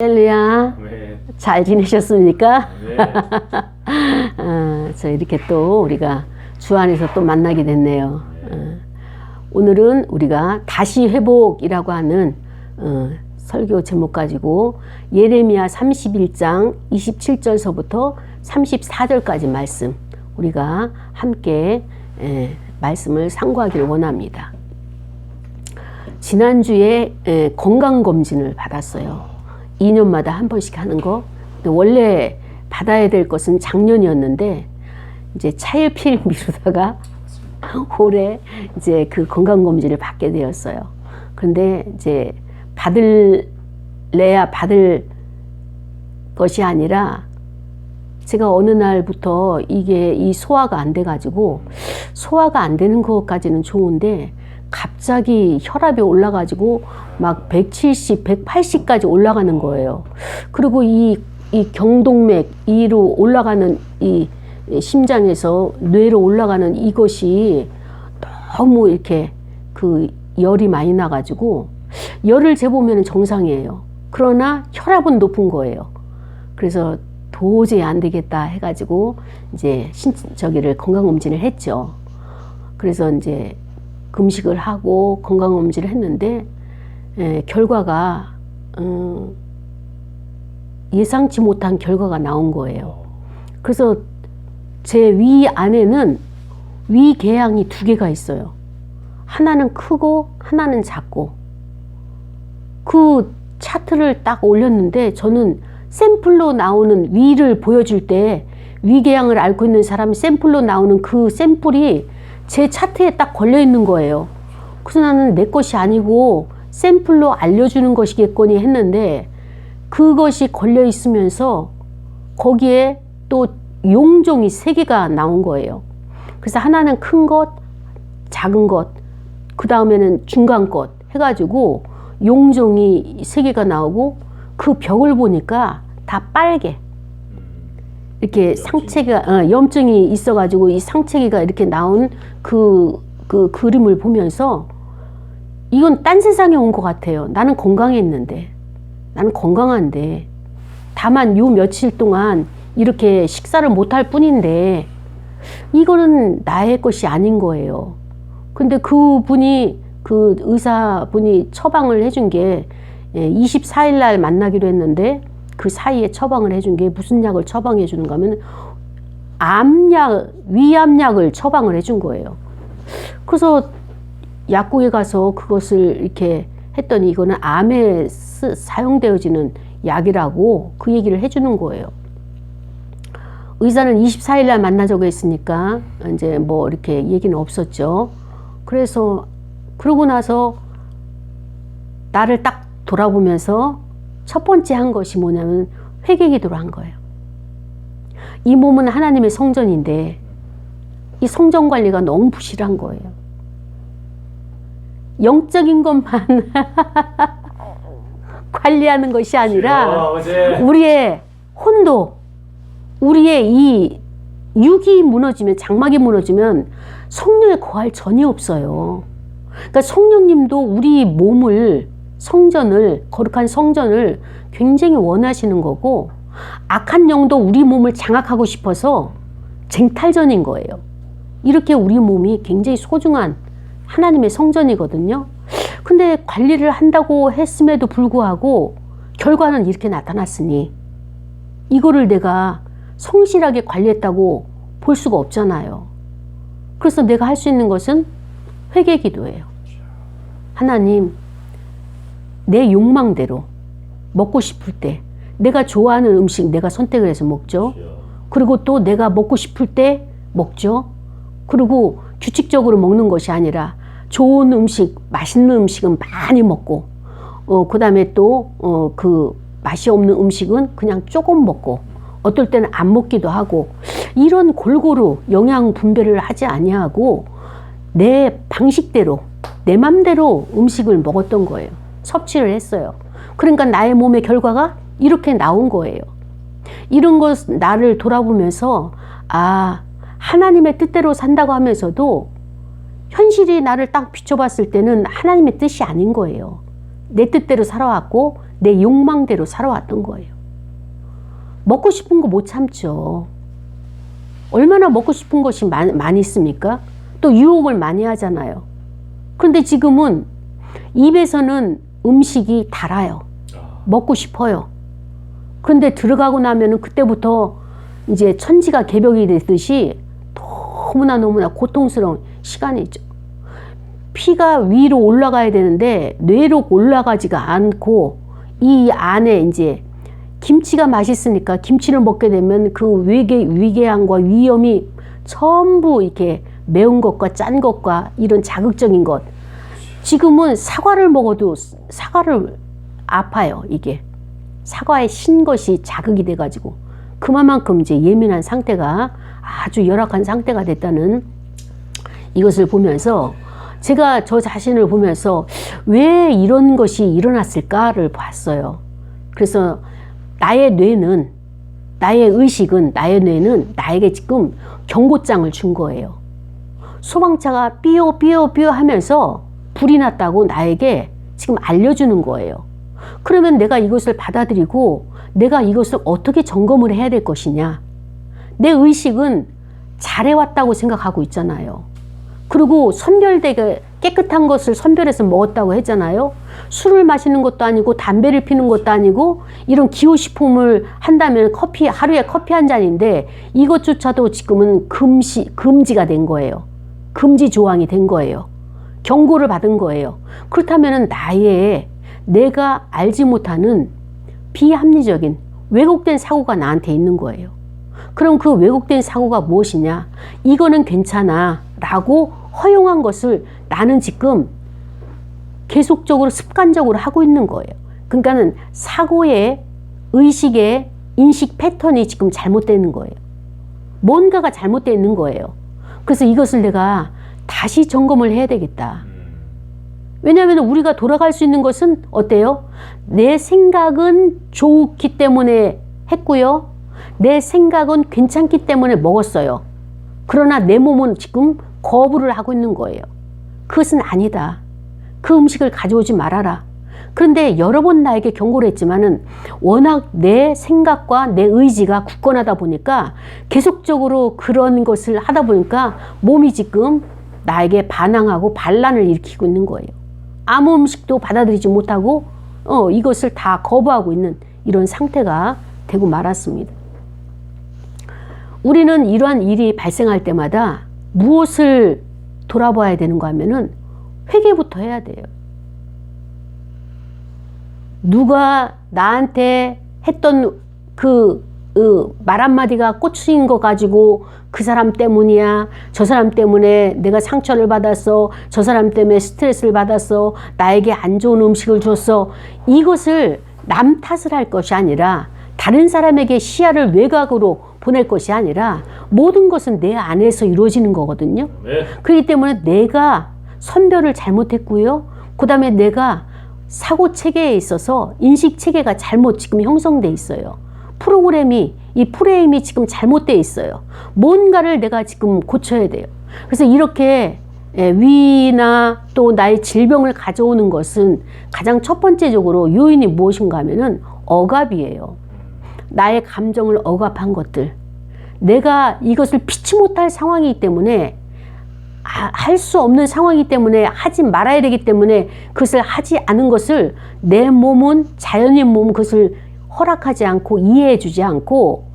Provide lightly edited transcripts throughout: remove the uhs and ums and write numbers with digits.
할렐루야. 네. 잘 지내셨습니까? 네. 저 이렇게 또 우리가 주 안에서 또 만나게 됐네요. 오늘은 우리가 다시 회복이라고 하는 설교 제목 가지고 예레미야 31장 27절서부터 34절까지 말씀 우리가 함께 말씀을 상고하기를 원합니다. 지난주에 건강검진을 받았어요. 2년마다 한 번씩 하는 거. 원래 받아야 될 것은 작년이었는데 이제 차일피일 미루다가 올해 이제 그 건강검진을 받게 되었어요. 그런데 이제 받을래야 받을 것이 아니라 제가 어느 날부터 이게 이 소화가 안 돼가지고 소화가 안 되는 것까지는 좋은데 갑자기 혈압이 올라가지고 막 170, 180까지 올라가는 거예요. 그리고 이 경동맥 위로 올라가는 이 심장에서 뇌로 올라가는 이것이 너무 이렇게 그 열이 많이 나가지고 열을 재보면 정상이에요. 그러나 혈압은 높은 거예요. 그래서 도저히 안 되겠다 해가지고 이제 저기를 건강검진을 했죠. 그래서 이제 금식을 하고 건강검진을 했는데 결과가 예상치 못한 결과가 나온 거예요. 그래서 제 위 안에는 위궤양이 2개가 있어요. 하나는 크고 하나는 작고. 그 차트를 딱 올렸는데 저는 샘플로 나오는 위를 보여줄 때 위궤양을 앓고 있는 사람이 샘플로 나오는 그 샘플이 제 차트에 딱 걸려 있는 거예요. 그래서 나는 내 것이 아니고 샘플로 알려주는 것이겠거니 했는데 그것이 걸려 있으면서 거기에 또 용종이 3개가 나온 거예요. 그래서 하나는 큰 것, 작은 것, 그 다음에는 중간 것 해가지고 용종이 3개가 나오고 그 벽을 보니까 다 빨개. 이렇게 상체가 염증이 있어가지고 이 상체기가 이렇게 나온 그 그림을 보면서 이건 딴 세상에 온 것 같아요. 나는 건강했는데, 나는 건강한데 다만 요 며칠 동안 이렇게 식사를 못할 뿐인데 이거는 나의 것이 아닌 거예요. 근데 그분이 그 의사분이 처방을 해준 게 24일 날 만나기로 했는데 그 사이에 처방을 해준 게 무슨 약을 처방해 주는가 하면 암약, 위암약을 처방을 해준 거예요. 그래서 약국에 가서 그것을 이렇게 했더니 이거는 암에 사용되어지는 약이라고 그 얘기를 해주는 거예요. 의사는 24일 날 만나자고 했으니까 이제 뭐 이렇게 얘기는 없었죠. 그래서 그러고 나서 나를 딱 돌아보면서 첫 번째 한 것이 뭐냐면 회개기도를 한 거예요. 이 몸은 하나님의 성전인데 이 성전 관리가 너무 부실한 거예요. 영적인 것만 관리하는 것이 아니라 우리의 혼도, 우리의 이 육이 무너지면, 장막이 무너지면 성령에 거할 전이 없어요. 그러니까 성령님도 우리 몸을, 성전을, 거룩한 성전을 굉장히 원하시는 거고 악한 영도 우리 몸을 장악하고 싶어서 쟁탈전인 거예요. 이렇게 우리 몸이 굉장히 소중한 하나님의 성전이거든요. 근데 관리를 한다고 했음에도 불구하고 결과는 이렇게 나타났으니 이거를 내가 성실하게 관리했다고 볼 수가 없잖아요. 그래서 내가 할 수 있는 것은 회개기도예요. 하나님, 내 욕망대로 먹고 싶을 때 내가 좋아하는 음식 내가 선택을 해서 먹죠. 그리고 또 내가 먹고 싶을 때 먹죠. 그리고 규칙적으로 먹는 것이 아니라 좋은 음식, 맛있는 음식은 많이 먹고 그 다음에 또 그 맛이 없는 음식은 그냥 조금 먹고 어떨 때는 안 먹기도 하고 이런 골고루 영양 분배를 하지 아니하고 내 방식대로 내 맘대로 음식을 먹었던 거예요. 섭취를 했어요. 그러니까 나의 몸의 결과가 이렇게 나온 거예요. 이런 것 나를 돌아보면서 아, 하나님의 뜻대로 산다고 하면서도 현실이 나를 딱 비춰봤을 때는 하나님의 뜻이 아닌 거예요. 내 뜻대로 살아왔고 내 욕망대로 살아왔던 거예요. 먹고 싶은 거 못 참죠. 얼마나 먹고 싶은 것이 많이 있습니까? 또 유혹을 많이 하잖아요. 그런데 지금은 입에서는 음식이 달아요. 먹고 싶어요. 그런데 들어가고 나면은 그때부터 이제 천지가 개벽이 되듯이 너무나 고통스러운 시간이죠. 피가 위로 올라가야 되는데 뇌로 올라가지가 않고 이 안에 이제 김치가 맛있으니까 김치를 먹게 되면 그 위궤양과 위염이 전부 이렇게 매운 것과 짠 것과 이런 자극적인 것. 지금은 사과를 먹어도 사과를 아파요. 이게 사과에 신 것이 자극이 돼가지고 그만큼 이제 예민한 상태가 아주 열악한 상태가 됐다는 이것을 보면서 제가 저 자신을 보면서 왜 이런 것이 일어났을까를 봤어요. 그래서 나의 뇌는, 나의 의식은, 나의 뇌는 나에게 지금 경고장을 준 거예요. 소방차가 삐요 하면서 불이 났다고 나에게 지금 알려주는 거예요. 그러면 내가 이것을 받아들이고 내가 이것을 어떻게 점검을 해야 될 것이냐. 내 의식은 잘해왔다고 생각하고 있잖아요. 그리고 선별되게 깨끗한 것을 선별해서 먹었다고 했잖아요. 술을 마시는 것도 아니고 담배를 피는 것도 아니고 이런 기호식품을 한다면 하루에 커피 한 잔인데 이것조차도 지금은 금지가 된 거예요. 금지 조항이 된 거예요. 경고를 받은 거예요. 그렇다면 내가 알지 못하는 비합리적인 왜곡된 사고가 나한테 있는 거예요. 그럼 그 왜곡된 사고가 무엇이냐? 이거는 괜찮아 라고 허용한 것을 나는 지금 계속적으로 습관적으로 하고 있는 거예요. 그러니까는 사고의 의식의 인식 패턴이 지금 잘못되는 거예요. 뭔가가 잘못되어 있는 거예요. 그래서 이것을 내가 다시 점검을 해야 되겠다. 왜냐하면 우리가 돌아갈 수 있는 것은 어때요? 내 생각은 좋기 때문에 했고요. 내 생각은 괜찮기 때문에 먹었어요. 그러나 내 몸은 지금 거부를 하고 있는 거예요. 그것은 아니다. 그 음식을 가져오지 말아라. 그런데 여러 번 나에게 경고를 했지만은 워낙 내 생각과 내 의지가 굳건하다 보니까 계속적으로 그런 것을 하다 보니까 몸이 지금 나에게 반항하고 반란을 일으키고 있는 거예요. 아무 음식도 받아들이지 못하고 이것을 다 거부하고 있는 이런 상태가 되고 말았습니다. 우리는 이러한 일이 발생할 때마다 무엇을 돌아봐야 되는가 하면은 회개부터 해야 돼요. 누가 나한테 했던 말 한마디가 꽂힌 거 가지고 그 사람 때문이야. 저 사람 때문에 내가 상처를 받았어. 저 사람 때문에 스트레스를 받았어. 나에게 안 좋은 음식을 줬어. 이것을 남 탓을 할 것이 아니라 다른 사람에게 시야를 외곽으로 보낼 것이 아니라 모든 것은 내 안에서 이루어지는 거거든요. 네. 그렇기 때문에 내가 선별을 잘못했고요. 그 다음에 내가 사고 체계에 있어서 인식 체계가 잘못 지금 형성돼 있어요. 이 프레임이 지금 잘못돼 있어요. 뭔가를 내가 지금 고쳐야 돼요. 그래서 이렇게 위나 또 나의 질병을 가져오는 것은 가장 첫 번째적으로 요인이 무엇인가 하면은 억압이에요. 나의 감정을 억압한 것들. 내가 이것을 피치 못할 상황이기 때문에 할 수 없는 상황이기 때문에 하지 말아야 되기 때문에 그것을 하지 않은 것을 내 몸은 자연인 몸은 그것을 허락하지 않고 이해해 주지 않고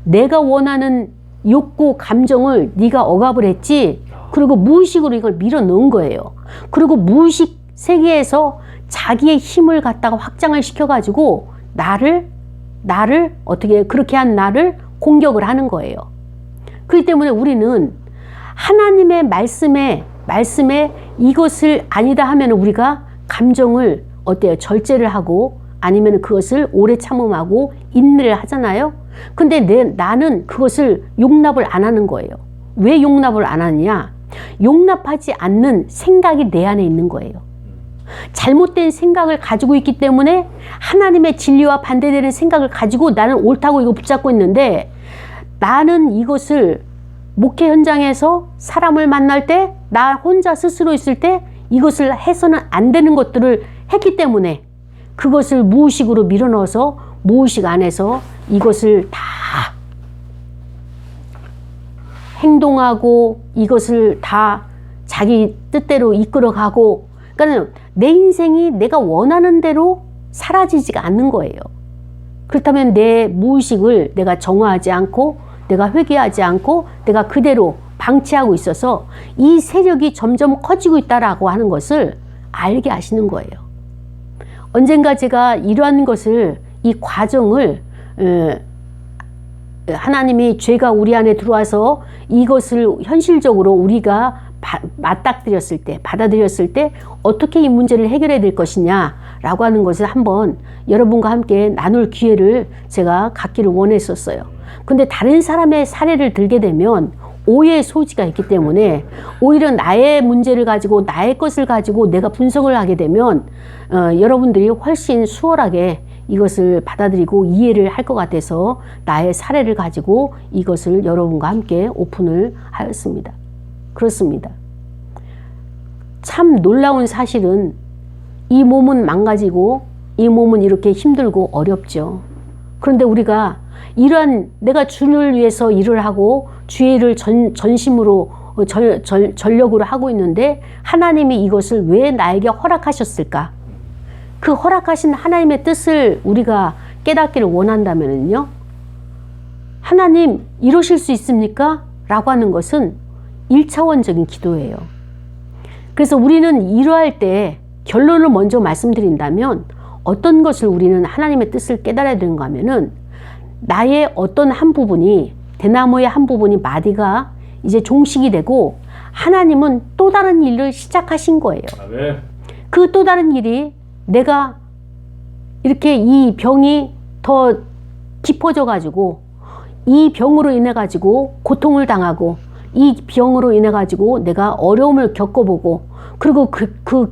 내가 원하는 욕구 감정을 네가 억압을 했지. 그리고 무의식으로 이걸 밀어 넣은 거예요. 그리고 무의식 세계에서 자기의 힘을 갖다가 확장을 시켜가지고 나를 어떻게 그렇게 한 나를 공격을 하는 거예요. 그렇기 때문에 우리는 하나님의 말씀에 이것을 아니다 하면 우리가 감정을 절제를 하고 아니면 그것을 오래 참음하고 인내를 하잖아요. 근데 나는 그것을 용납을 안 하는 거예요. 왜 용납을 안 하느냐? 용납하지 않는 생각이 내 안에 있는 거예요. 잘못된 생각을 가지고 있기 때문에 하나님의 진리와 반대되는 생각을 가지고 나는 옳다고 이거 붙잡고 있는데 나는 이것을 목회 현장에서 사람을 만날 때 나 혼자 스스로 있을 때 이것을 해서는 안 되는 것들을 했기 때문에 그것을 무의식으로 밀어넣어서 무의식 안에서 이것을 다 행동하고 이것을 다 자기 뜻대로 이끌어가고, 그러니까 내 인생이 내가 원하는 대로 사라지지가 않는 거예요. 그렇다면 내 무의식을 내가 정화하지 않고 내가 회개하지 않고 내가 그대로 방치하고 있어서 이 세력이 점점 커지고 있다라고 하는 것을 알게 하시는 거예요. 언젠가 제가 이러한 것을, 이 과정을 하나님이 죄가 우리 안에 들어와서 이것을 현실적으로 우리가 맞닥뜨렸을 때, 받아들였을 때 어떻게 이 문제를 해결해야 될 것이냐라고 하는 것을 한번 여러분과 함께 나눌 기회를 제가 갖기를 원했었어요. 근데 다른 사람의 사례를 들게 되면 오해의 소지가 있기 때문에 오히려 나의 문제를 가지고 나의 것을 가지고 내가 분석을 하게 되면 여러분들이 훨씬 수월하게 이것을 받아들이고 이해를 할 것 같아서 나의 사례를 가지고 이것을 여러분과 함께 오픈을 하였습니다. 그렇습니다. 참 놀라운 사실은 이 몸은 망가지고 이 몸은 이렇게 힘들고 어렵죠. 그런데 우리가 이러한 내가 주를 위해서 일을 하고 주의 일을 전심으로 전력으로 하고 있는데 하나님이 이것을 왜 나에게 허락하셨을까? 그 허락하신 하나님의 뜻을 우리가 깨닫기를 원한다면요, 하나님 이러실 수 있습니까? 라고 하는 것은 1차원적인 기도예요. 그래서 우리는 이러할 때 결론을 먼저 말씀드린다면 어떤 것을 우리는 하나님의 뜻을 깨달아야 되는가 하면은 나의 어떤 한 부분이, 대나무의 한 부분이 마디가 이제 종식이 되고 하나님은 또 다른 일을 시작하신 거예요. 그 또 다른 일이 내가 이렇게 이 병이 더 깊어져 가지고 이 병으로 인해 가지고 고통을 당하고 이 병으로 인해 가지고 내가 어려움을 겪어보고 그리고 그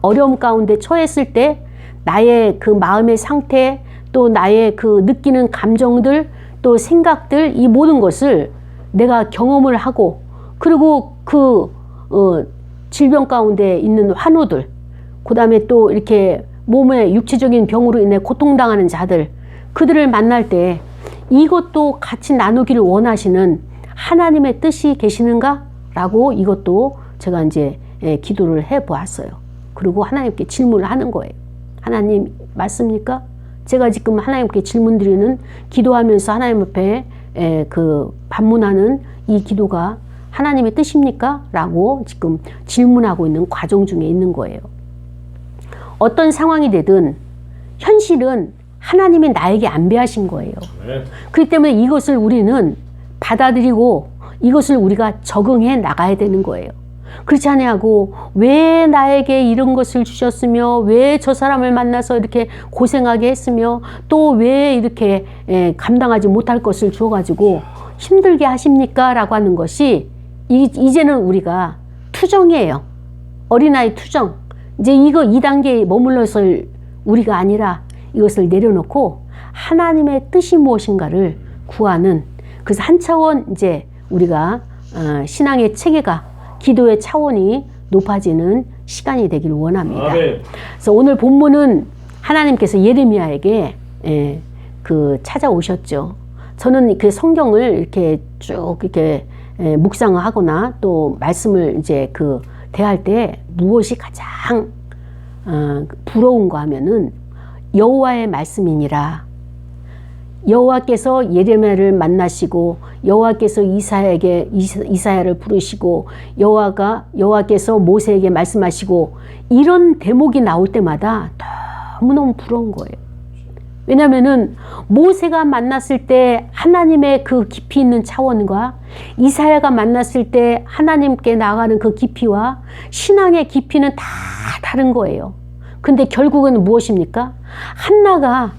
어려움 가운데 처했을 때 나의 그 마음의 상태, 또 나의 그 느끼는 감정들, 또 생각들, 이 모든 것을 내가 경험을 하고, 그리고 그 질병 가운데 있는 환우들, 그 다음에 또 이렇게 몸의 육체적인 병으로 인해 고통당하는 자들, 그들을 만날 때 이것도 같이 나누기를 원하시는 하나님의 뜻이 계시는가? 라고 이것도 제가 이제 기도를 해 보았어요. 그리고 하나님께 질문을 하는 거예요. 하나님 맞습니까? 제가 지금 하나님께 질문 드리는, 기도하면서 하나님 앞에 그 반문하는 이 기도가 하나님의 뜻입니까? 라고 지금 질문하고 있는 과정 중에 있는 거예요. 어떤 상황이 되든 현실은 하나님이 나에게 안배하신 거예요. 그렇기 때문에 이것을 우리는 받아들이고 이것을 우리가 적응해 나가야 되는 거예요. 그렇지 아니하고 왜 나에게 이런 것을 주셨으며 왜 저 사람을 만나서 이렇게 고생하게 했으며 또 왜 이렇게 감당하지 못할 것을 주어가지고 힘들게 하십니까? 라고 하는 것이 이제는 우리가 투정이에요. 어린아이 투정. 이제 이거 2단계에 머물러설 우리가 아니라 이것을 내려놓고 하나님의 뜻이 무엇인가를 구하는, 그래서 한 차원 이제 우리가 신앙의 체계가, 기도의 차원이 높아지는 시간이 되기를 원합니다. 그래서 오늘 본문은 하나님께서 예레미야에게 그 찾아오셨죠. 저는 그 성경을 이렇게 쭉 이렇게 묵상을 하거나 또 말씀을 이제 그 대할 때 무엇이 가장 부러운가 하면은 여호와의 말씀이니라. 여호와께서 예레미야를 만나시고 여호와께서 이사야를 부르시고 여호와께서 모세에게 말씀하시고 이런 대목이 나올 때마다 너무너무 부러운 거예요. 왜냐하면은 모세가 만났을 때 하나님의 그 깊이 있는 차원과 이사야가 만났을 때 하나님께 나아가는 그 깊이와 신앙의 깊이는 다 다른 거예요. 근데 결국은 무엇입니까? 한나가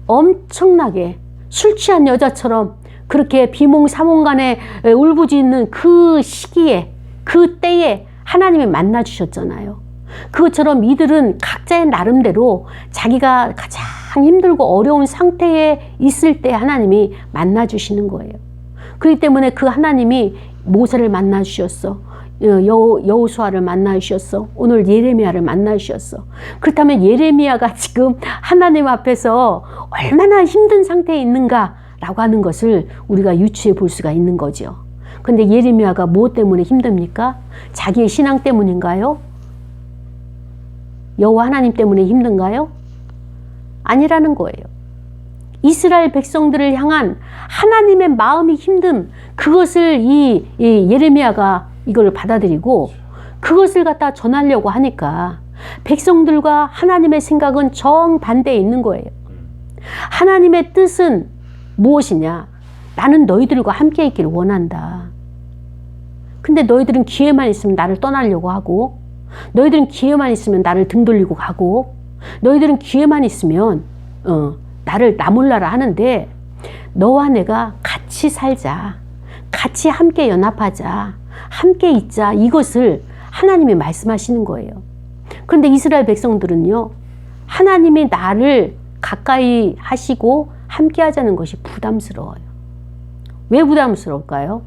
엄청나게 술 취한 여자처럼 그렇게 비몽사몽간에 울부짖는 그 시기에, 그 때에 하나님이 만나 주셨잖아요. 그것처럼 이들은 각자의 나름대로 자기가 가장 힘들고 어려운 상태에 있을 때 하나님이 만나 주시는 거예요. 그렇기 때문에 그 하나님이 모세를 만나 주셨어. 여호수아를 만나주셨어. 오늘 예레미야를 만나주셨어. 그렇다면 예레미야가 지금 하나님 앞에서 얼마나 힘든 상태에 있는가라고 하는 것을 우리가 유추해 볼 수가 있는 거죠. 근데 예레미야가 무엇 때문에 힘듭니까? 자기의 신앙 때문인가요? 여호와 하나님 때문에 힘든가요? 아니라는 거예요. 이스라엘 백성들을 향한 하나님의 마음이 힘든 그것을 이 예레미야가 이걸 받아들이고 그것을 갖다 전하려고 하니까 백성들과 하나님의 생각은 정반대에 있는 거예요. 하나님의 뜻은 무엇이냐? 나는 너희들과 함께 있기를 원한다. 근데 너희들은 기회만 있으면 나를 떠나려고 하고, 너희들은 기회만 있으면 나를 등 돌리고 가고, 너희들은 기회만 있으면 나를 나몰라라 하는데, 너와 내가 같이 살자, 같이 함께 연합하자, 함께 있자, 이것을 하나님이 말씀하시는 거예요. 그런데 이스라엘 백성들은요, 하나님이 나를 가까이 하시고 함께 하자는 것이 부담스러워요. 왜 부담스러울까요?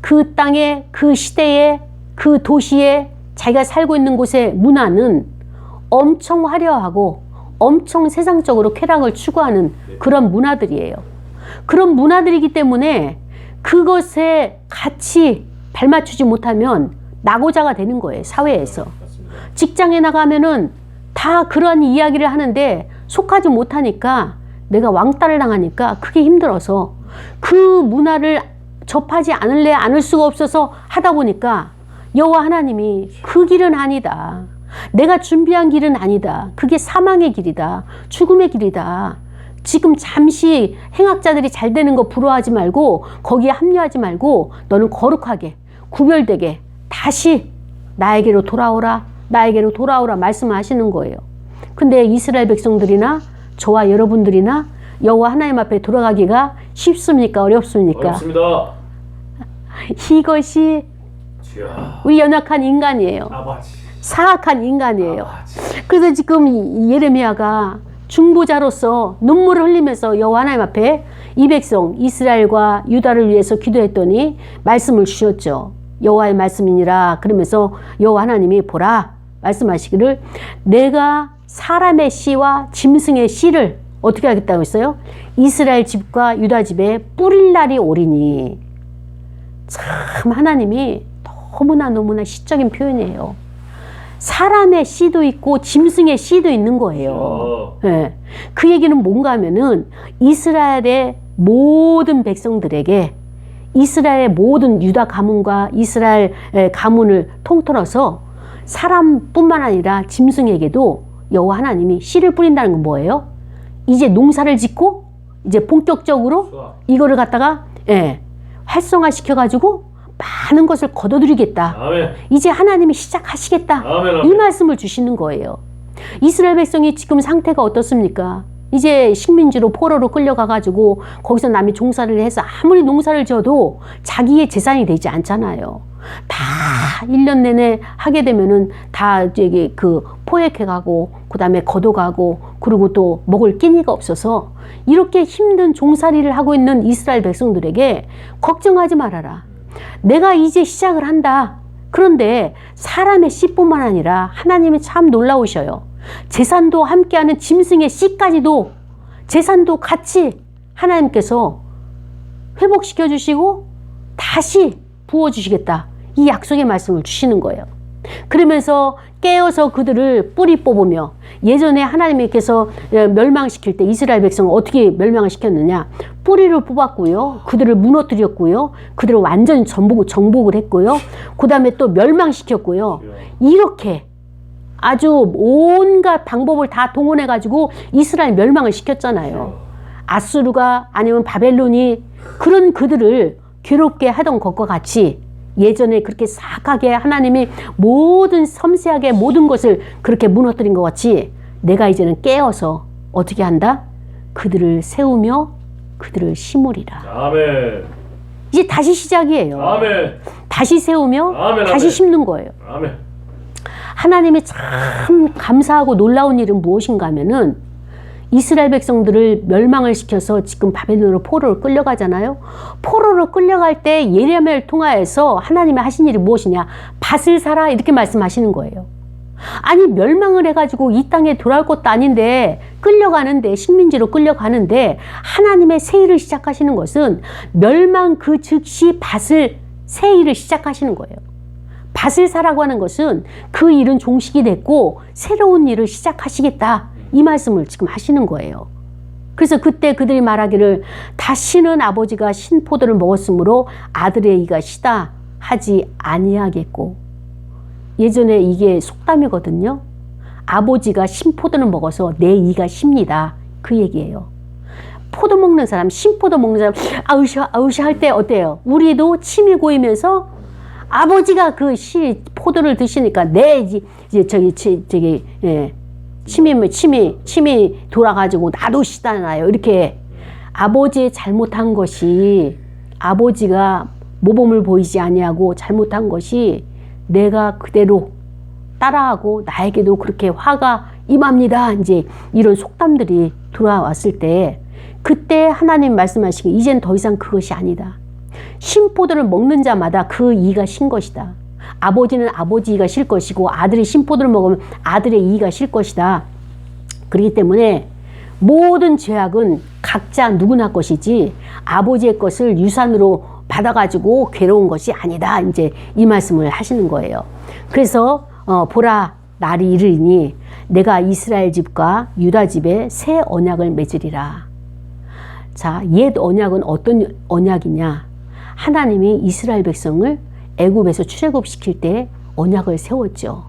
그 땅에, 그 시대에, 그 도시에, 자기가 살고 있는 곳의 문화는 엄청 화려하고 엄청 세상적으로 쾌락을 추구하는 그런 문화들이에요. 그런 문화들이기 때문에 그것에 같이 발맞추지 못하면 낙오자가 되는 거예요, 사회에서. 직장에 나가면은 다 그런 이야기를 하는데 속하지 못하니까, 내가 왕따를 당하니까 그게 힘들어서 그 문화를 접하지 않을 수가 없어서 하다 보니까 여호와 하나님이 그 길은 아니다. 내가 준비한 길은 아니다. 그게 사망의 길이다. 죽음의 길이다. 지금 잠시 행악자들이 잘 되는 거 부러워하지 말고 거기에 합류하지 말고 너는 거룩하게 구별되게 다시 나에게로 돌아오라. 나에게로 돌아오라 말씀하시는 거예요. 근데 이스라엘 백성들이나 저와 여러분들이나 여호와 하나님 앞에 돌아가기가 쉽습니까? 어렵습니까? 어렵습니다. 이것이 우리 연약한 인간이에요. 아버지. 사악한 인간이에요. 아버지. 그래서 지금 이 예레미야가 중보자로서 눈물을 흘리면서 여호와 하나님 앞에 이 백성 이스라엘과 유다를 위해서 기도했더니 말씀을 주셨죠. 여호와의 말씀이니라. 그러면서 여호와 하나님이 보라 말씀하시기를, 내가 사람의 씨와 짐승의 씨를 어떻게 하겠다고 했어요? 이스라엘 집과 유다 집에 뿌릴 날이 오리니. 참 하나님이 너무나 시적인 표현이에요. 사람의 씨도 있고 짐승의 씨도 있는 거예요. 네. 그 얘기는 뭔가 하면은 이스라엘의 모든 백성들에게, 이스라엘의 모든 유다 가문과 이스라엘 가문을 통틀어서 사람뿐만 아니라 짐승에게도 여호와 하나님이 씨를 뿌린다는 건 뭐예요? 이제 농사를 짓고 이제 본격적으로 이거를 갖다가 활성화시켜가지고 많은 것을 거둬들이겠다. 아멘. 이제 하나님이 시작하시겠다. 아멘. 이 말씀을 주시는 거예요. 이스라엘 백성이 지금 상태가 어떻습니까? 이제 식민지로 포로로 끌려가가지고 거기서 남이 종살이를 해서 아무리 농사를 지어도 자기의 재산이 되지 않잖아요. 다 1년 내내 하게 되면은 다 저기 그 포획해가고 그다음에 걷어가고 그리고 또 먹을 끼니가 없어서 이렇게 힘든 종살이를 하고 있는 이스라엘 백성들에게 걱정하지 말아라. 내가 이제 시작을 한다. 그런데 사람의 씨뿐만 아니라 하나님이 참 놀라우셔요. 재산도 함께하는 짐승의 씨까지도 재산도 같이 하나님께서 회복시켜 주시고 다시 부어주시겠다. 이 약속의 말씀을 주시는 거예요. 그러면서 깨어서 그들을 뿌리 뽑으며, 예전에 하나님께서 멸망시킬 때 이스라엘 백성을 어떻게 멸망을 시켰느냐, 뿌리를 뽑았고요, 그들을 무너뜨렸고요, 그들을 완전히 정복을 했고요, 그 다음에 또 멸망시켰고요. 이렇게 아주 온갖 방법을 다 동원해 가지고 이스라엘 멸망을 시켰잖아요. 아수르가 아니면 바벨론이 그런 그들을 괴롭게 하던 것과 같이 예전에 그렇게 사악하게 하나님이 모든 섬세하게 모든 것을 그렇게 무너뜨린 것 같이 내가 이제는 깨어서 어떻게 한다? 그들을 세우며 그들을 심으리라. 아멘. 이제 다시 시작이에요. 아멘. 다시 세우며 아멘. 다시 아멘. 심는 거예요. 아멘. 하나님이 참 감사하고 놀라운 일은 무엇인가 하면은 이스라엘 백성들을 멸망을 시켜서 지금 바벨론으로 포로로 끌려가잖아요. 포로로 끌려갈 때 예레미야를 통하여서 하나님이 하신 일이 무엇이냐? 밭을 사라 이렇게 말씀하시는 거예요. 아니 멸망을 해가지고 이 땅에 돌아올 것도 아닌데 끌려가는데, 식민지로 끌려가는데 하나님의 새 일을 시작하시는 것은 멸망 그 즉시 밭을 새 일을 시작하시는 거예요. 밭을 사라고 하는 것은 그 일은 종식이 됐고 새로운 일을 시작하시겠다, 이 말씀을 지금 하시는 거예요. 그래서 그때 그들이 말하기를 다시는 아버지가 신포도를 먹었으므로 아들의 이가 시다 하지 아니하겠고. 예전에 이게 속담이거든요. 아버지가 신포도를 먹어서 내 이가 쉽니다, 그 얘기예요. 포도 먹는 사람, 신포도 먹는 사람 아우샤 아우샤 할 때 어때요? 우리도 침이 고이면서 아버지가 그 포도를 드시니까 내 이제 저기 침이 돌아가지고 나도 시다나요. 이렇게 아버지의 잘못한 것이, 아버지가 모범을 보이지 아니하고 잘못한 것이 내가 그대로 따라하고 나에게도 그렇게 화가 임합니다. 이제 이런 속담들이 돌아왔을 때, 그때 하나님 말씀하시기 이젠 더 이상 그것이 아니다. 신포도를 먹는 자마다 그 이가 신 것이다. 아버지는 아버지 이가 실 것이고 아들이 신포도를 먹으면 아들의 이가 실 것이다. 그렇기 때문에 모든 죄악은 각자 누구나 것이지 아버지의 것을 유산으로 받아가지고 괴로운 것이 아니다. 이제 이 말씀을 하시는 거예요. 그래서 보라 날이 이르리니 내가 이스라엘 집과 유다 집에 새 언약을 맺으리라. 자, 옛 언약은 어떤 언약이냐? 하나님이 이스라엘 백성을 애굽에서 출애굽시킬 때 언약을 세웠죠.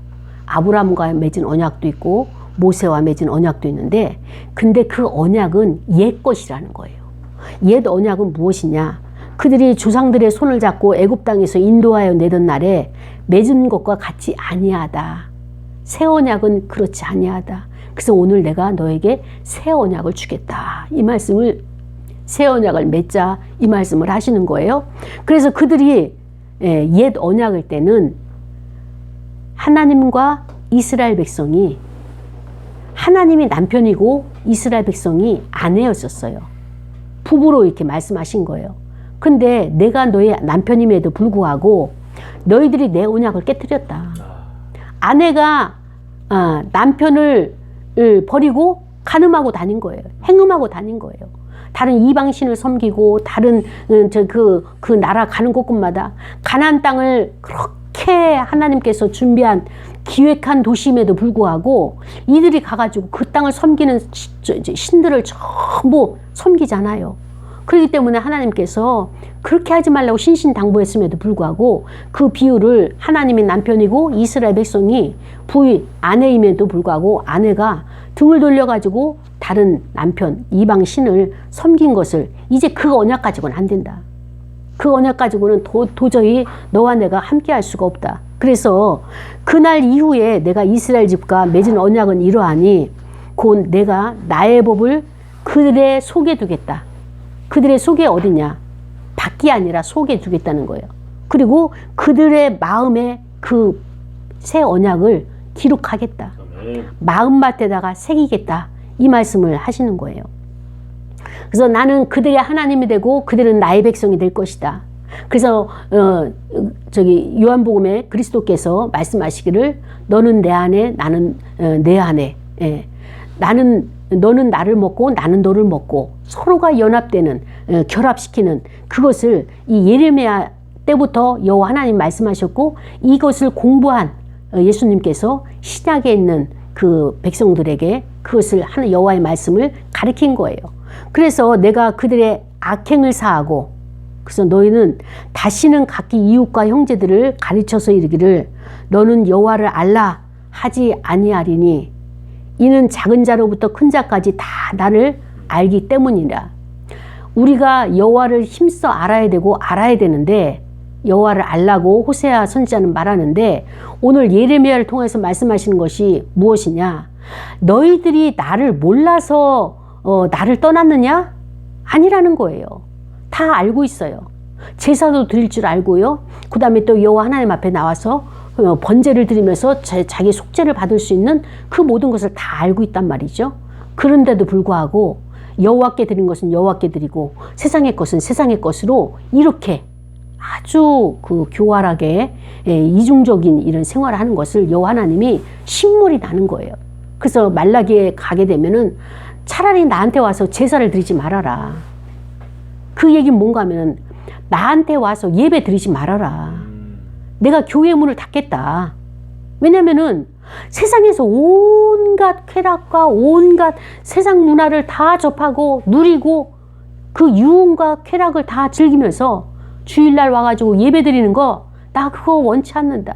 아브라함과 맺은 언약도 있고 모세와 맺은 언약도 있는데, 근데 그 언약은 옛 것이라는 거예요. 옛 언약은 무엇이냐? 그들이 조상들의 손을 잡고 애굽 땅에서 인도하여 내던 날에 맺은 것과 같이 아니하다. 새 언약은 그렇지 아니하다. 그래서 오늘 내가 너에게 새 언약을 주겠다, 이 말씀을, 새 언약을 맺자, 이 말씀을 하시는 거예요. 그래서 그들이 옛 언약일 때는 하나님과 이스라엘 백성이, 하나님이 남편이고 이스라엘 백성이 아내였었어요. 부부로 이렇게 말씀하신 거예요. 근데 내가 너의 남편임에도 불구하고 너희들이 내 언약을 깨뜨렸다. 아내가 남편을 버리고 간음하고 다닌 거예요. 행음하고 다닌 거예요. 다른 이방신을 섬기고 다른 그 나라 가는 곳곳마다 가나안 땅을 그렇게 하나님께서 준비한 기획한 도심에도 불구하고 이들이 가가지고 그 땅을 섬기는 신들을 전부 섬기잖아요. 그렇기 때문에 하나님께서 그렇게 하지 말라고 신신당부했음에도 불구하고 그 비유를, 하나님이 남편이고 이스라엘 백성이 부인 아내임에도 불구하고 아내가 등을 돌려가지고 다른 남편 이방 신을 섬긴 것을, 이제 그 언약 가지고는 안 된다. 그 언약 가지고는 도저히 너와 내가 함께 할 수가 없다. 그래서 그날 이후에 내가 이스라엘 집과 맺은 언약은 이러하니 곧 내가 나의 법을 그들의 속에 두겠다. 그들의 속에 어디냐? 밖이 아니라 속에 두겠다는 거예요. 그리고 그들의 마음에 그 새 언약을 기록하겠다. 마음밭에다가 새기겠다. 이 말씀을 하시는 거예요. 그래서 나는 그들의 하나님이 되고 그들은 나의 백성이 될 것이다. 그래서 요한복음에 그리스도께서 말씀하시기를 너는 내 안에 나는 내 안에, 너는 나를 먹고 나는 너를 먹고 서로가 연합되는, 결합시키는 그것을 이 예레미야 때부터 여호와 하나님 말씀하셨고, 이것을 공부한 예수님께서 신약에 있는 그 백성들에게 그것을 하는 여호와의 말씀을 가르친 거예요. 그래서 내가 그들의 악행을 사하고, 그래서 너희는 다시는 각기 이웃과 형제들을 가르쳐서 이르기를 너는 여호와를 알라 하지 아니하리니 이는 작은 자로부터 큰 자까지 다 나를 알기 때문이라. 우리가 여호와를 힘써 알아야 되고 알아야 되는데, 여호와를 알라고 호세아 선지자는 말하는데, 오늘 예레미야를 통해서 말씀하시는 것이 무엇이냐? 너희들이 나를 몰라서 나를 떠났느냐? 아니라는 거예요. 다 알고 있어요. 제사도 드릴 줄 알고요. 그 다음에 또 여호와 하나님 앞에 나와서 번제를 드리면서 자기 속죄를 받을 수 있는 그 모든 것을 다 알고 있단 말이죠. 그런데도 불구하고 여호와께 드린 것은 여호와께 드리고 세상의 것은 세상의 것으로 이렇게 아주 그 교활하게 이중적인 이런 생활을 하는 것을 여호와 하나님이 신물이 나는 거예요. 그래서 말라기에 가게 되면은 차라리 나한테 와서 제사를 드리지 말아라. 그 얘기는 뭔가 하면은 나한테 와서 예배 드리지 말아라. 내가 교회 문을 닫겠다. 왜냐면은 세상에서 온갖 쾌락과 온갖 세상 문화를 다 접하고 누리고 그 유흥과 쾌락을 다 즐기면서 주일날 와가지고 예배 드리는 거 나 그거 원치 않는다.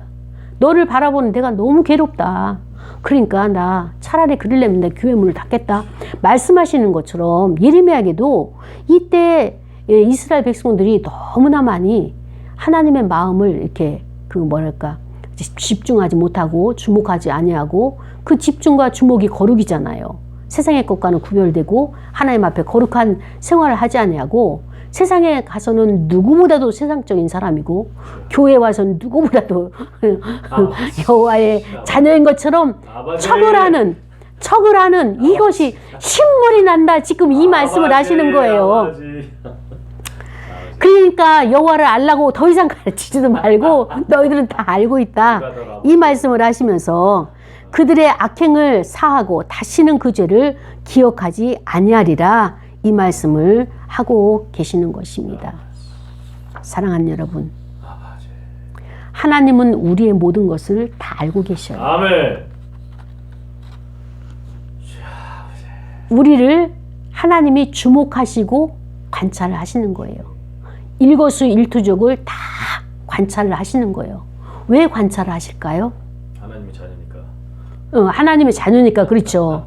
너를 바라보는 내가 너무 괴롭다. 그러니까 나 차라리 그러려면 내 교회 문을 닫겠다. 말씀하시는 것처럼 예레미야에게도 이때 이스라엘 백성들이 너무나 많이 하나님의 마음을 이렇게 그 뭐랄까 집중하지 못하고 주목하지 아니하고 그 집중과 주목이 거룩이잖아요. 세상의 것과는 구별되고 하나님 앞에 거룩한 생활을 하지 아니하고 세상에 가서는 누구보다도 세상적인 사람이고 교회에 와서는 누구보다도 여호와의 자녀인 것처럼 척을 하는 이것이 신물이 난다. 지금 이 말씀을 하시는 거예요. 그러니까 여호와를 알라고 더 이상 가르치지도 말고 너희들은 다 알고 있다. 이 말씀을 하시면서 그들의 악행을 사하고 다시는 그 죄를 기억하지 아니하리라. 이 말씀을 하고 계시는 것입니다. 사랑하는 여러분, 하나님은 우리의 모든 것을 다 알고 계셔요. 아멘. 우리를 하나님이 주목하시고 관찰을 하시는 거예요. 일거수일투족을 다 관찰을 하시는 거예요. 왜 관찰을 하실까요? 하나님의 자녀니까. 하나님의 자녀니까 그렇죠.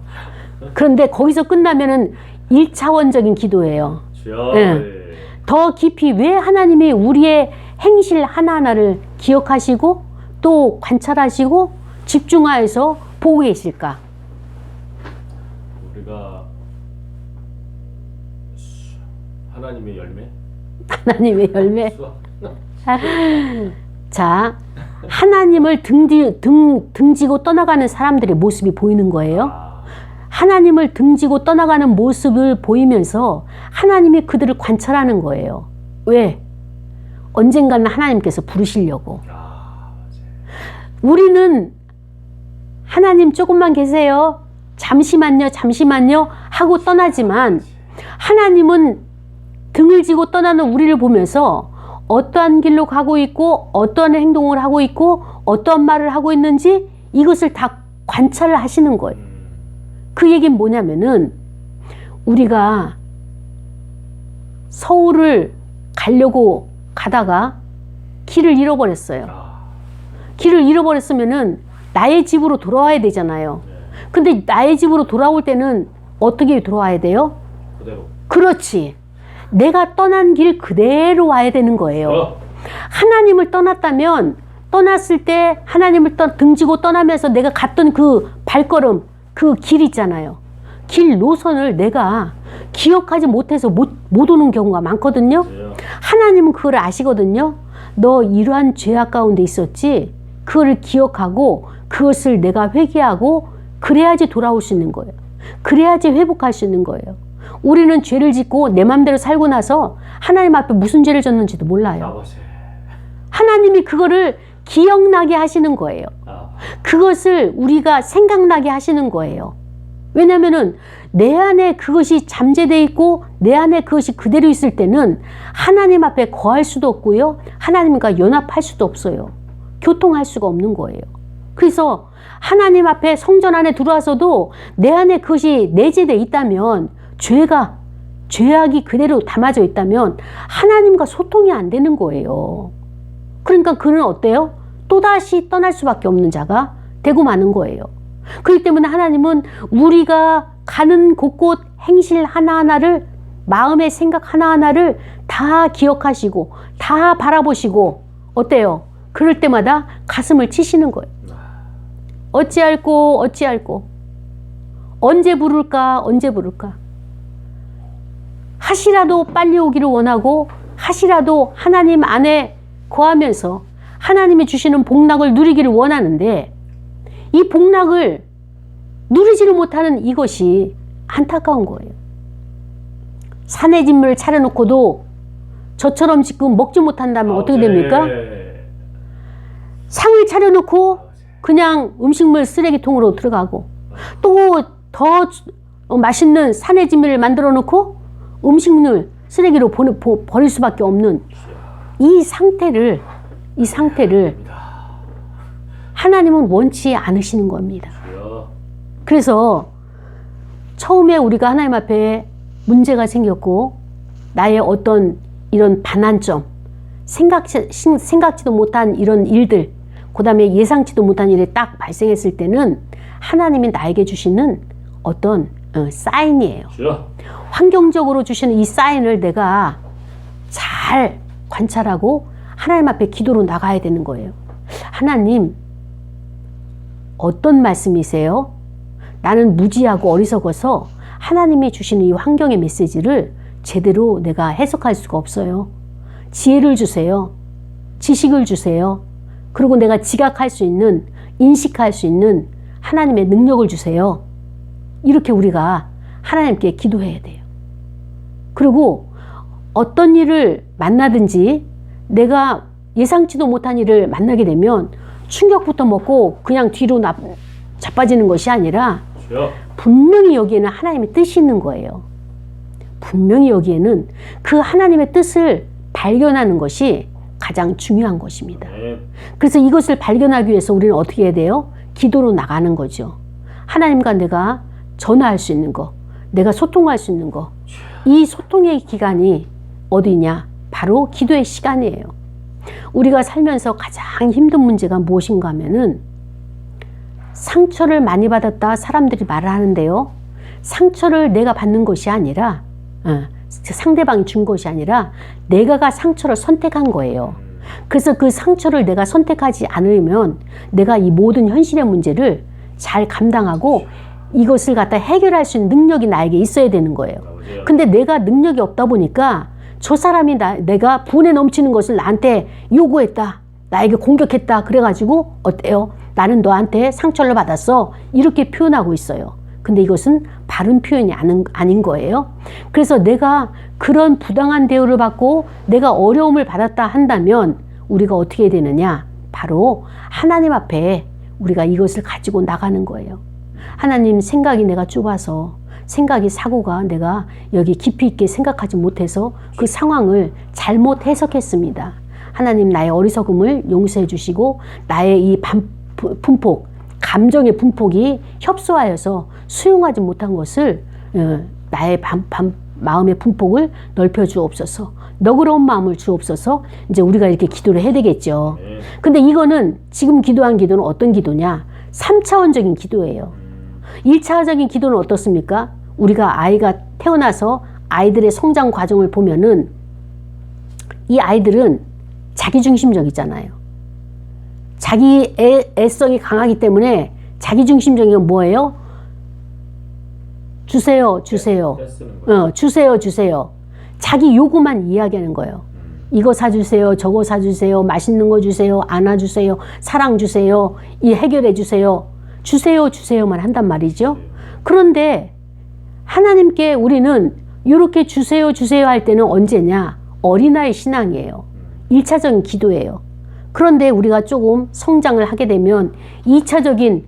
그런데 거기서 끝나면은 1차원적인 기도예요. 네. 더 깊이 왜 하나님이 우리의 행실 하나하나를 기억하시고 또 관찰하시고 집중하여서 보고 계실까? 우리가 하나님의 열매? 하나님의 열매. 자, 하나님을 등지고 떠나가는 사람들의 모습이 보이는 거예요. 하나님을 등지고 떠나가는 모습을 보이면서 하나님이 그들을 관찰하는 거예요. 왜? 언젠가는 하나님께서 부르시려고. 우리는 하나님 조금만 계세요. 잠시만요, 잠시만요 하고 떠나지만 하나님은 등을 지고 떠나는 우리를 보면서 어떠한 길로 가고 있고 어떠한 행동을 하고 있고 어떠한 말을 하고 있는지 이것을 다 관찰을 하시는 거예요. 그 얘기는 뭐냐면은 우리가 서울을 가려고 가다가 길을 잃어버렸어요. 길을 잃어버렸으면은 나의 집으로 돌아와야 되잖아요. 근데 나의 집으로 돌아올 때는 어떻게 돌아와야 돼요? 그대로. 그렇지. 내가 떠난 길 그대로 와야 되는 거예요. 하나님을 떠났다면 떠났을 때 하나님을 등지고 떠나면서 내가 갔던 그 발걸음 그 길 있잖아요. 길 노선을 내가 기억하지 못해서 못 오는 경우가 많거든요. 하나님은 그걸 아시거든요. 너 이러한 죄악 가운데 있었지. 그거를 기억하고 그것을 내가 회개하고 그래야지 돌아올 수 있는 거예요. 그래야지 회복할 수 있는 거예요. 우리는 죄를 짓고 내 맘대로 살고 나서 하나님 앞에 무슨 죄를 졌는지도 몰라요. 하나님이 그거를 기억나게 하시는 거예요. 그것을 우리가 생각나게 하시는 거예요. 왜냐면은 내 안에 그것이 잠재되어 있고 내 안에 그것이 그대로 있을 때는 하나님 앞에 거할 수도 없고요. 하나님과 연합할 수도 없어요. 교통할 수가 없는 거예요. 그래서 하나님 앞에 성전 안에 들어와서도 내 안에 그것이 내재되어 있다면 죄악이 그대로 담아져 있다면 하나님과 소통이 안 되는 거예요. 그러니까 그는 어때요? 또다시 떠날 수밖에 없는 자가 되고 마는 거예요. 그렇기 때문에 하나님은 우리가 가는 곳곳 행실 하나하나를 마음의 생각 하나하나를 다 기억하시고 다 바라보시고 어때요? 그럴 때마다 가슴을 치시는 거예요. 어찌할꼬 언제 부를까 하시라도 빨리 오기를 원하고 하시라도 하나님 안에 거하면서 하나님이 주시는 복락을 누리기를 원하는데 이 복락을 누리지를 못하는 이것이 안타까운 거예요. 산에 진물을 차려놓고도 저처럼 지금 먹지 못한다면 어떻게 됩니까? 상을 차려놓고 그냥 음식물 쓰레기통으로 들어가고 또 더 맛있는 산의 진미를 만들어 놓고 음식물 쓰레기로 버릴 수밖에 없는 이 상태를 하나님은 원치 않으시는 겁니다. 그래서 처음에 우리가 하나님 앞에 문제가 생겼고 나의 어떤 이런 반환점, 생각지도 못한 이런 일들, 그 다음에 예상치도 못한 일이 딱 발생했을 때는 하나님이 나에게 주시는 어떤 사인이에요. 환경적으로 주시는 이 사인을 내가 잘 관찰하고 하나님 앞에 기도로 나가야 되는 거예요. 하나님, 어떤 말씀이세요? 나는 무지하고 어리석어서 하나님이 주시는 이 환경의 메시지를 제대로 내가 해석할 수가 없어요. 지혜를 주세요. 지식을 주세요. 그리고 내가 지각할 수 있는, 인식할 수 있는 하나님의 능력을 주세요. 이렇게 우리가 하나님께 기도해야 돼요. 그리고 어떤 일을 만나든지 내가 예상치도 못한 일을 만나게 되면 충격부터 먹고 그냥 뒤로 자빠지는 것이 아니라 분명히 여기에는 하나님의 뜻이 있는 거예요. 분명히 여기에는 그 하나님의 뜻을 발견하는 것이 가장 중요한 것입니다. 그래서 이것을 발견하기 위해서 우리는 어떻게 해야 돼요? 기도로 나가는 거죠. 하나님과 내가 전화할 수 있는 거, 내가 소통할 수 있는 거, 이 소통의 기간이 어디냐? 바로 기도의 시간이에요. 우리가 살면서 가장 힘든 문제가 무엇인가 하면은 상처를 많이 받았다 사람들이 말을 하는데요. 상처를 내가 받는 것이 아니라 상대방이 준 것이 아니라 내가 상처를 선택한 거예요. 그래서 그 상처를 내가 선택하지 않으면 내가 이 모든 현실의 문제를 잘 감당하고 이것을 갖다 해결할 수 있는 능력이 나에게 있어야 되는 거예요. 근데 내가 능력이 없다 보니까 저 사람이 내가 분에 넘치는 것을 나한테 요구했다. 나에게 공격했다. 그래가지고 어때요? 나는 너한테 상처를 받았어. 이렇게 표현하고 있어요. 근데 이것은 바른 표현이 아닌 거예요. 그래서 내가 그런 부당한 대우를 받고 내가 어려움을 받았다 한다면 우리가 어떻게 해야 되느냐? 바로 하나님 앞에 우리가 이것을 가지고 나가는 거예요. 하나님, 생각이 내가 좁아서 사고가 내가 여기 깊이 있게 생각하지 못해서 그 상황을 잘못 해석했습니다. 하나님, 나의 어리석음을 용서해 주시고 나의 이 분폭, 감정의 분폭이 협소하여서 수용하지 못한 것을 나의 마음의 분폭을 넓혀 주옵소서. 너그러운 마음을 주옵소서. 이제 우리가 이렇게 기도를 해야 되겠죠. 근데 이거는 지금 기도한 기도는 어떤 기도냐? 3차원적인 기도예요. 1차적인 기도는 어떻습니까? 우리가 아이가 태어나서 아이들의 성장 과정을 보면은 이 아이들은 자기중심적이잖아요. 자기 애성이 강하기 때문에 자기중심적인 건 뭐예요? 주세요. 주세요. 자기 요구만 이야기하는 거예요. 이거 사주세요. 저거 사주세요. 맛있는 거 주세요. 안아주세요. 사랑 주세요. 이 해결해 주세요. 주세요만 한단 말이죠. 그런데 하나님께 우리는 이렇게 주세요 할 때는 언제냐? 어린아이 신앙이에요. 1차적인 기도예요. 그런데 우리가 조금 성장을 하게 되면 2차적인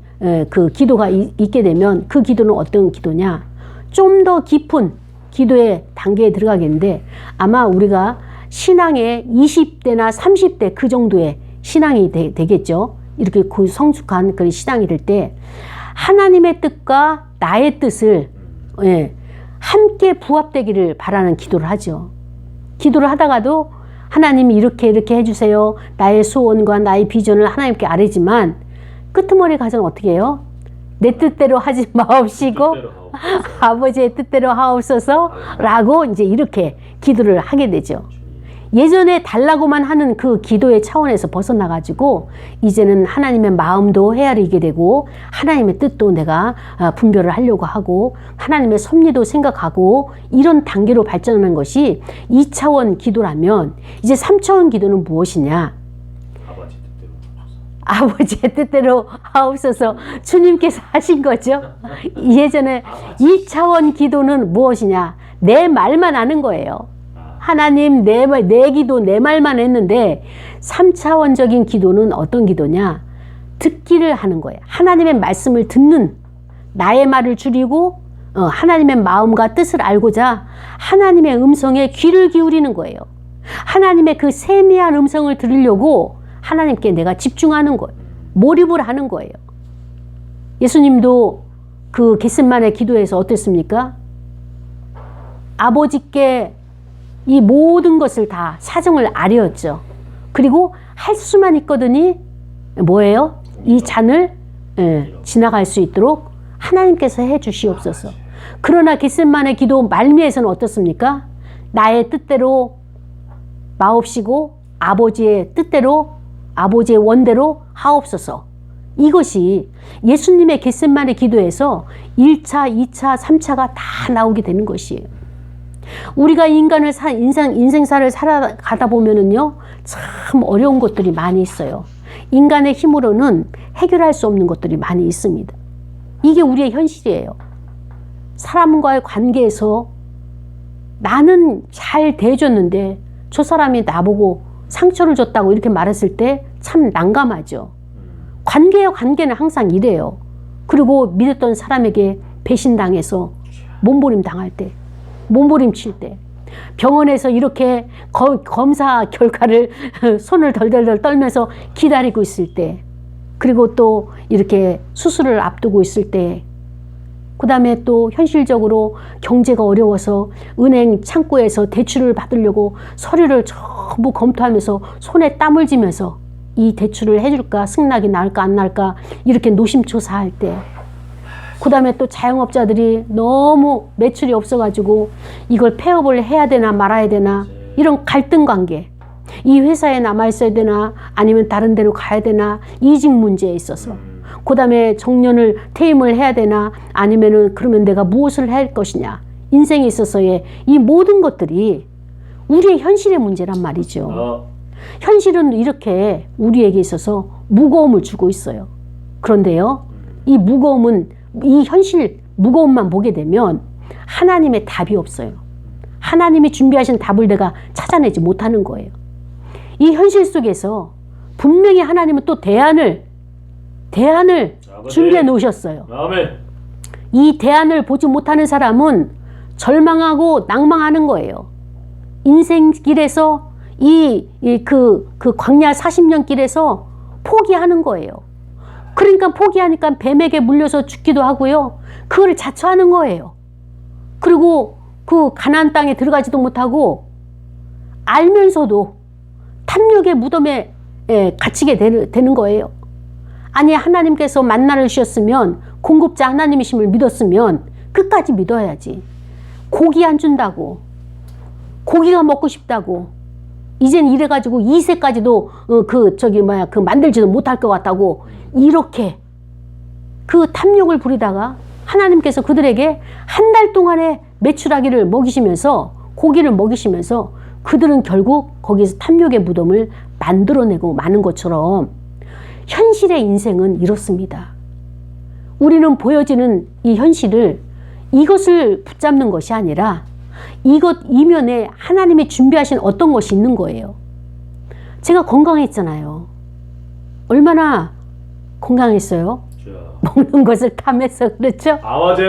그 기도가 있게 되면 그 기도는 어떤 기도냐? 좀 더 깊은 기도의 단계에 들어가겠는데 아마 우리가 신앙의 20대나 30대 그 정도의 신앙이 되겠죠. 이렇게 그 성숙한 그런 신앙이 될 때 하나님의 뜻과 나의 뜻을 함께 부합되기를 바라는 기도를 하죠. 기도를 하다가도 하나님이 이렇게 해주세요. 나의 소원과 나의 비전을 하나님께 아뢰지만 끄트머리 가서는 어떻게 해요? 내 뜻대로 하지 마옵시고 아버지의 뜻대로 하옵소서 라고 이제 이렇게 기도를 하게 되죠. 예전에 달라고만 하는 그 기도의 차원에서 벗어나가지고 이제는 하나님의 마음도 헤아리게 되고 하나님의 뜻도 내가 분별을 하려고 하고 하나님의 섭리도 생각하고 이런 단계로 발전하는 것이 2차원 기도라면 이제 3차원 기도는 무엇이냐? 아버지의 뜻대로 하옵소서 주님께서 하신 거죠. 예전에 2차원 기도는 무엇이냐? 내 말만 하는 거예요. 하나님 내 기도 내 말만 했는데 3차원적인 기도는 어떤 기도냐? 듣기를 하는 거예요. 하나님의 말씀을 듣는 나의 말을 줄이고 하나님의 마음과 뜻을 알고자 하나님의 음성에 귀를 기울이는 거예요. 하나님의 그 세미한 음성을 들으려고 하나님께 내가 집중하는 거예요. 몰입을 하는 거예요. 예수님도 그 겟세마네 기도에서 어땠습니까? 아버지께 이 모든 것을 다 사정을 아뢰었죠. 그리고 할 수만 있거든요. 뭐예요? 이 잔을 지나갈 수 있도록 하나님께서 해 주시옵소서. 그러나 겟세마네 기도 말미에서는 어떻습니까? 나의 뜻대로 마옵시고 아버지의 뜻대로 아버지의 원대로 하옵소서. 이것이 예수님의 겟세마네 기도에서 1차, 2차, 3차가 다 나오게 되는 것이에요. 우리가 인생사를 살아가다 보면은요, 참 어려운 것들이 많이 있어요. 인간의 힘으로는 해결할 수 없는 것들이 많이 있습니다. 이게 우리의 현실이에요. 사람과의 관계에서 나는 잘 대해줬는데 저 사람이 나보고 상처를 줬다고 이렇게 말했을 때 참 난감하죠. 관계와 관계는 항상 이래요. 그리고 믿었던 사람에게 배신당해서 몸부림 당할 때, 몸부림 칠 때, 병원에서 이렇게 검사 결과를 손을 덜덜덜 떨면서 기다리고 있을 때, 그리고 또 이렇게 수술을 앞두고 있을 때, 그 다음에 또 현실적으로 경제가 어려워서 은행 창구에서 대출을 받으려고 서류를 전부 검토하면서 손에 땀을 쥐면서 이 대출을 해줄까, 승낙이 날까 안 날까 이렇게 노심초사할 때, 그 다음에 또 자영업자들이 너무 매출이 없어가지고 이걸 폐업을 해야 되나 말아야 되나 이런 갈등 관계, 이 회사에 남아있어야 되나 아니면 다른 데로 가야 되나 이직 문제에 있어서, 그 다음에 정년을 퇴임을 해야 되나 아니면은 그러면 내가 무엇을 할 것이냐, 인생에 있어서의 이 모든 것들이 우리의 현실의 문제란 말이죠. 현실은 이렇게 우리에게 있어서 무거움을 주고 있어요. 그런데요, 이 무거움은, 이 현실 무거움만 보게 되면 하나님의 답이 없어요. 하나님이 준비하신 답을 내가 찾아내지 못하는 거예요. 이 현실 속에서 분명히 하나님은 또 대안을 준비해 놓으셨어요. 아멘. 이 대안을 보지 못하는 사람은 절망하고 낭망하는 거예요. 인생길에서 그 광야 40년 길에서 포기하는 거예요. 그러니까 포기하니까 뱀에게 물려서 죽기도 하고요. 그걸 자처하는 거예요. 그리고 그 가나안 땅에 들어가지도 못하고 알면서도 탐욕의 무덤에 갇히게 되는 거예요. 아니, 하나님께서 만나를 주셨으면, 공급자 하나님이심을 믿었으면 끝까지 믿어야지. 고기 안 준다고, 고기가 먹고 싶다고, 이젠 이래가지고 2세까지도 그 만들지도 못할 것 같다고 이렇게 그 탐욕을 부리다가 하나님께서 그들에게 한 달 동안의 메추라기를 먹이시면서, 고기를 먹이시면서 그들은 결국 거기서 탐욕의 무덤을 만들어내고 마는 것처럼 현실의 인생은 이렇습니다. 우리는 보여지는 이 현실을, 이것을 붙잡는 것이 아니라 이것 이면에 하나님이 준비하신 어떤 것이 있는 거예요. 제가 건강했잖아요. 얼마나 건강했어요? 먹는 것을 탐해서 그렇죠? 아버지!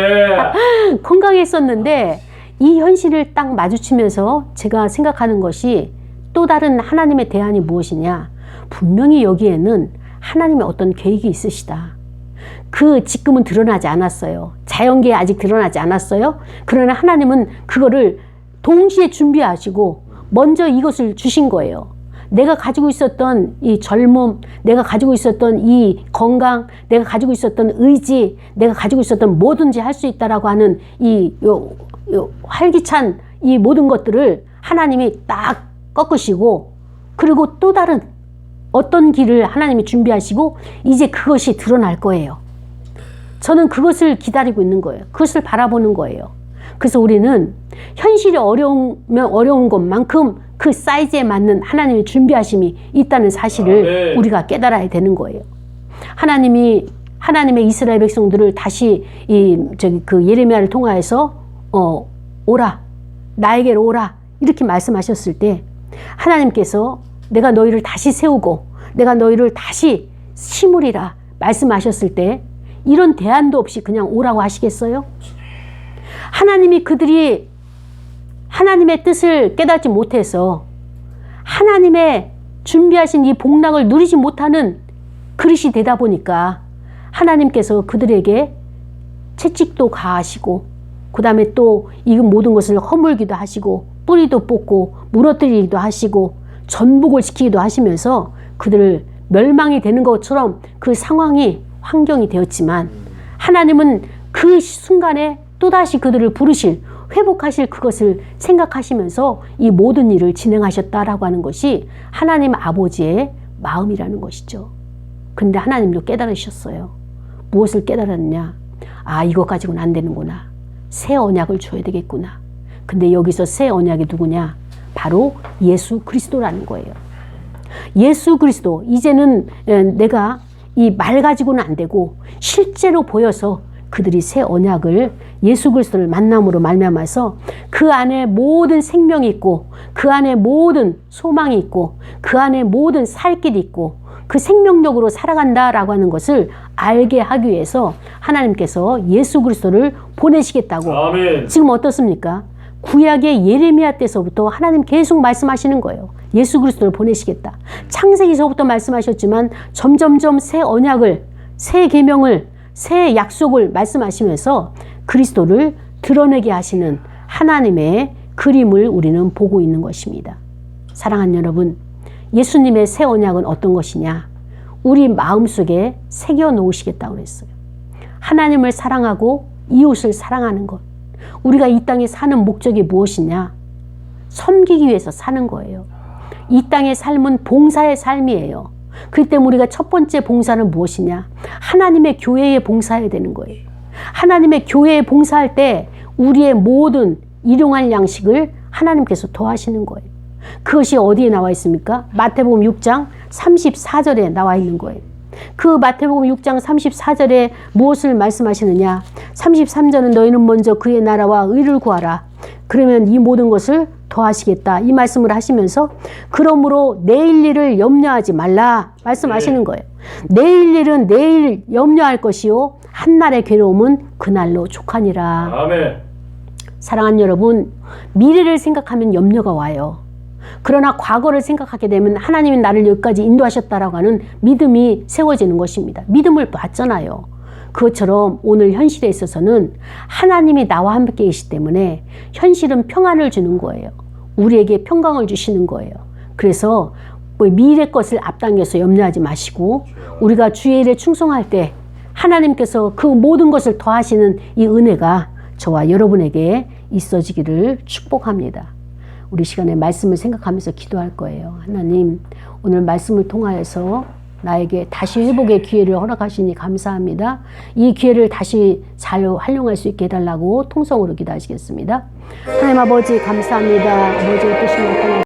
건강했었는데 이 현실을 딱 마주치면서 제가 생각하는 것이 또 다른 하나님의 대안이 무엇이냐. 분명히 여기에는 하나님의 어떤 계획이 있으시다. 그 지금은 드러나지 않았어요. 자연계에 아직 드러나지 않았어요. 그러나 하나님은 그거를 동시에 준비하시고 먼저 이것을 주신 거예요. 내가 가지고 있었던 이 젊음, 내가 가지고 있었던 이 건강, 내가 가지고 있었던 의지, 내가 가지고 있었던 뭐든지 할 수 있다라고 하는 이 활기찬 이 모든 것들을 하나님이 딱 꺾으시고, 그리고 또 다른 어떤 길을 하나님이 준비하시고 이제 그것이 드러날 거예요. 저는 그것을 기다리고 있는 거예요. 그것을 바라보는 거예요. 그래서 우리는 현실이 어려우면 어려운 것만큼 그 사이즈에 맞는 하나님의 준비하심이 있다는 사실을 우리가 깨달아야 되는 거예요. 하나님의 이스라엘 백성들을 다시 그 예레미야를 통하여서 오라, 나에게로 오라 이렇게 말씀하셨을 때 하나님께서 내가 너희를 다시 세우고 내가 너희를 다시 심으리라 말씀하셨을 때 이런 대안도 없이 그냥 오라고 하시겠어요? 하나님이 그들이 하나님의 뜻을 깨닫지 못해서 하나님의 준비하신 이 복락을 누리지 못하는 그릇이 되다 보니까 하나님께서 그들에게 채찍도 가하시고 그 다음에 또 이 모든 것을 허물기도 하시고 뿌리도 뽑고 무너뜨리기도 하시고 전복을 시키기도 하시면서 그들을 멸망이 되는 것처럼 그 상황이 환경이 되었지만 하나님은 그 순간에 또다시 그들을 부르실 회복하실 그것을 생각하시면서 이 모든 일을 진행하셨다라고 하는 것이 하나님 아버지의 마음이라는 것이죠. 근데 하나님도 깨달으셨어요. 무엇을 깨달았냐? 아, 이것 가지고는 안 되는구나. 새 언약을 줘야 되겠구나. 근데 여기서 새 언약이 누구냐? 바로 예수 그리스도라는 거예요. 예수 그리스도. 이제는 내가 이 말 가지고는 안 되고 실제로 보여서 그들이 새 언약을 예수 그리스도를 만남으로 말미암아서 그 안에 모든 생명이 있고 그 안에 모든 소망이 있고 그 안에 모든 살 길이 있고 그 생명력으로 살아간다라고 하는 것을 알게 하기 위해서 하나님께서 예수 그리스도를 보내시겠다고. 아멘. 지금 어떻습니까? 구약의 예레미야 때서부터 하나님 계속 말씀하시는 거예요. 예수 그리스도를 보내시겠다. 창세기서부터 말씀하셨지만 점점점 새 언약을, 새 계명을, 새 약속을 말씀하시면서 그리스도를 드러내게 하시는 하나님의 그림을 우리는 보고 있는 것입니다. 사랑하는 여러분, 예수님의 새 언약은 어떤 것이냐? 우리 마음속에 새겨 놓으시겠다고 그랬어요. 하나님을 사랑하고 이웃을 사랑하는 것. 우리가 이 땅에 사는 목적이 무엇이냐? 섬기기 위해서 사는 거예요. 이 땅의 삶은 봉사의 삶이에요. 그렇기 때문에 우리가 첫 번째 봉사는 무엇이냐? 하나님의 교회에 봉사해야 되는 거예요. 하나님의 교회에 봉사할 때 우리의 모든 일용할 양식을 하나님께서 더하시는 거예요. 그것이 어디에 나와 있습니까? 마태복음 6장 34절에 나와 있는 거예요. 그 마태복음 6장 34절에 무엇을 말씀하시느냐? 33절은 너희는 먼저 그의 나라와 의를 구하라. 그러면 이 모든 것을 더하시겠다. 이 말씀을 하시면서 그러므로 내일 일을 염려하지 말라 말씀하시는 거예요. 내일 일은 내일 염려할 것이요 한날의 괴로움은 그날로 족하니라. 아멘. 사랑하는 여러분, 미래를 생각하면 염려가 와요. 그러나 과거를 생각하게 되면 하나님이 나를 여기까지 인도하셨다라고 하는 믿음이 세워지는 것입니다. 믿음을 봤잖아요. 그것처럼 오늘 현실에 있어서는 하나님이 나와 함께 계시기 때문에 현실은 평안을 주는 거예요. 우리에게 평강을 주시는 거예요. 그래서 미래 것을 앞당겨서 염려하지 마시고 우리가 주의 일에 충성할 때 하나님께서 그 모든 것을 더하시는 이 은혜가 저와 여러분에게 있어지기를 축복합니다. 우리 시간에 말씀을 생각하면서 기도할 거예요. 하나님, 오늘 말씀을 통하여서 나에게 다시 회복의 기회를 허락하시니 감사합니다. 이 기회를 다시 잘 활용할 수 있게 해달라고 통성으로 기도하시겠습니다. 하나님 아버지 감사합니다. 아버지의 뜻이 나타나